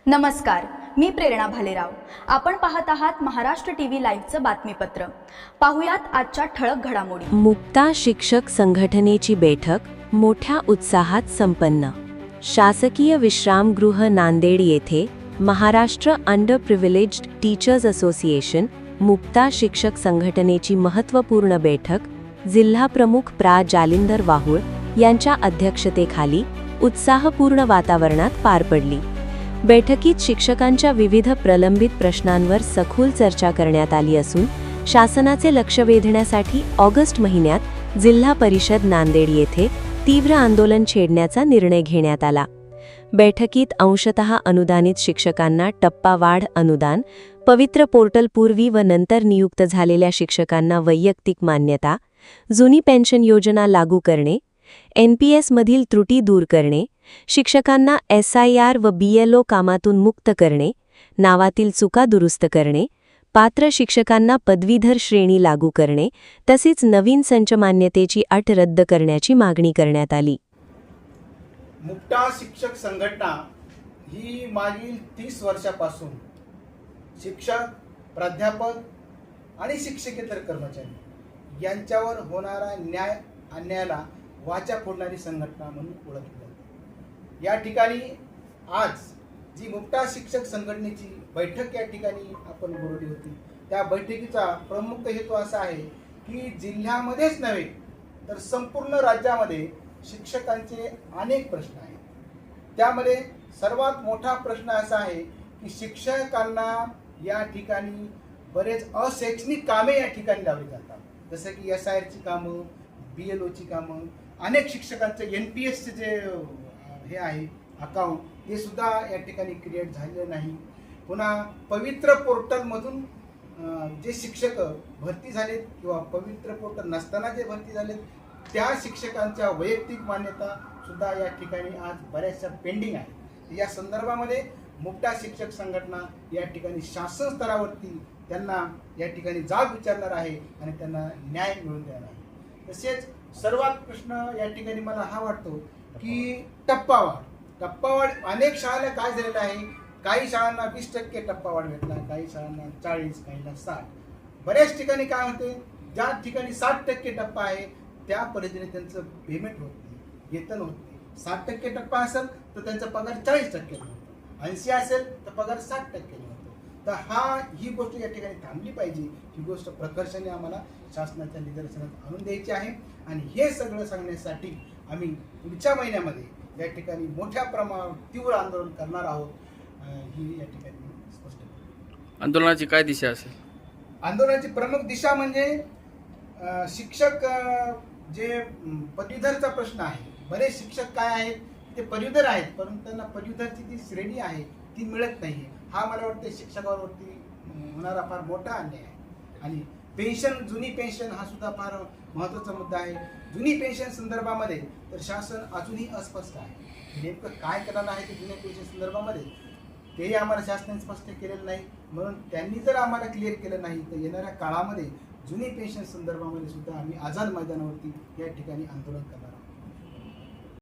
नमस्कार, मी प्रेरणा भालेराव. आपण पाहत आहात महाराष्ट्र टीव्ही लाईव्हचं बातमीपत्र. पाहुयात आजच्या ठळक घडामोडी. मुक्ता शिक्षक संघटनेची बैठक मोठ्या उत्साहात संपन्न. शासकीय विश्रामगृह नांदेड येथे Maharashtra under privileged teachers association Mukta शिक्षक संघटनेची महत्त्वपूर्ण बैठक जिल्हाप्रमुख प्रा. जालिंदर वाहुळ यांच्या अध्यक्षतेखाली उत्साहपूर्ण वातावरणात पार पडली. बैठकीत शिक्षकांच्या विविध प्रलंबित प्रश्नांवर सखोल चर्चा करण्यात आली असून शासनाचे लक्ष वेधण्यासाठी ऑगस्ट महिन्यात जिल्हा परिषद नांदेड येथे तीव्र आंदोलन छेडण्याचा निर्णय घेण्यात आला. बैठकीत अंशतः अनुदानित शिक्षकांना टप्पावाढ अनुदान, पवित्र पोर्टल पूर्वी व नंतर नियुक्त झालेल्या शिक्षकांना वैयक्तिक मान्यता, जुनी पेन्शन योजना लागू करणे, NPS मधील त्रुटी दूर करणे, शिक्षकांना SIR व BLO कामातून मुक्त करणे, नावातील चुका दुरुस्त करणे, पात्र शिक्षकांना पदवीधर श्रेणी लागू करणे तसेच नवीन संच मान्यतेची अट रद्द करण्याची मागणी करण्यात आली. मुक्ता शिक्षक संघटना ही मागील 30 वर्षापासून शिक्षक, प्राध्यापक आणि शिक्षकेतर कर्मचारी यांच्यावर होणारा न्याय अन्यायाला वाचा फोडणारी संघटना म्हणून ओळखली जाते. या ठिकाणी आज जी मुक्ता शिक्षक संघटनेची बैठक या ठिकाणी आपण बोलवली होती, त्या बैठकीचा प्रमुख हेतू असा आहे की जिल्ह्यामध्येच नव्हे तर संपूर्ण राज्यामध्ये शिक्षकांचे अनेक प्रश्न आहेत. त्यामध्ये सर्वात मोठा प्रश्न असा आहे की शिक्षकांना या ठिकाणी बरेच अशैक्षणिक कामे या ठिकाणी लावली जातात, जसं की SIRची कामं, BLOची कामं, अनेक शिक्षकांचे NPSचे जे हे आहे अकाउंट ते सुद्धा या ठिकाणी क्रिएट झालेलं नाही. पुन्हा पवित्र पोर्टलमधून जे शिक्षक भरती झालेत किंवा पवित्र पोर्टल नसताना जे भरती झालेत त्या शिक्षकांच्या वैयक्तिक मान्यता सुद्धा या ठिकाणी आज बऱ्याचशा पेंडिंग आहे. या संदर्भामध्ये मुक्ता शिक्षक संघटना या ठिकाणी शासन स्तरावरती त्यांना या ठिकाणी जाब विचारणार आहे आणि त्यांना न्याय मिळवून देणार आहे. तसेच सर्वात प्रश्न या ठिकाणी मला हा वाटतो की टप्पावाढ अनेक शाळांना काय झालेलं आहे, काही शाळांना 20% टप्पावाढ भेटला, काही शाळांना 40, काहींना 60. बऱ्याच ठिकाणी काय होते, ज्या ठिकाणी 60% टप्पा आहे त्या पद्धतीने त्यांचं पेमेंट होत नाही, वेतन होत नाही. 60% टप्पा असेल तर त्यांचा पगार 40% होतो, 80 असेल तर पगार 60% होतो. तर ही गोष्ट या ठिकाणी थांबली पाहिजे. ही गोष्ट प्रकर्षाने आम्हाला शासनाच्या निदर्शनात आणून द्यायची आहे आणि हे सगळं सांगण्यासाठी आम्ही पुढच्या महिन्यामध्ये या ठिकाणी मोठ्या प्रमाणावर तीव्र आंदोलन करणार आहोत. ही या ठिकाणी स्पष्ट आहे. आंदोलनाची काय दिशा असेल? आंदोलनाची प्रमुख दिशा म्हणजे शिक्षक जे पदवीधरचा प्रश्न आहे. बरेच शिक्षक काय आहेत, ते पदवीधर आहेत परंतु त्यांना पदवीधरची जी श्रेणी आहे ती मिळत नाही. हा मला वाटतं शिक्षकांवरती होणारा फार मोठा अन्याय आहे. आणि पेन्शन, जुनी पेन्शन हा सुद्धा फार महत्त्वाचा मुद्दा आहे. जुनी पेन्शन संदर्भामध्ये तर शासन अजूनही अस्पष्ट आहे. नेमकं काय करणार आहे ते जुन्या पेन्शन संदर्भामध्ये तेही आम्हाला शासनाने स्पष्ट केलेलं नाही. म्हणून त्यांनी जर आम्हाला क्लिअर केलं नाही तर येणाऱ्या काळामध्ये जुनी पेन्शन संदर्भामध्ये सुद्धा आम्ही आझाद मैदानावरती या ठिकाणी आंदोलन करणार आहोत.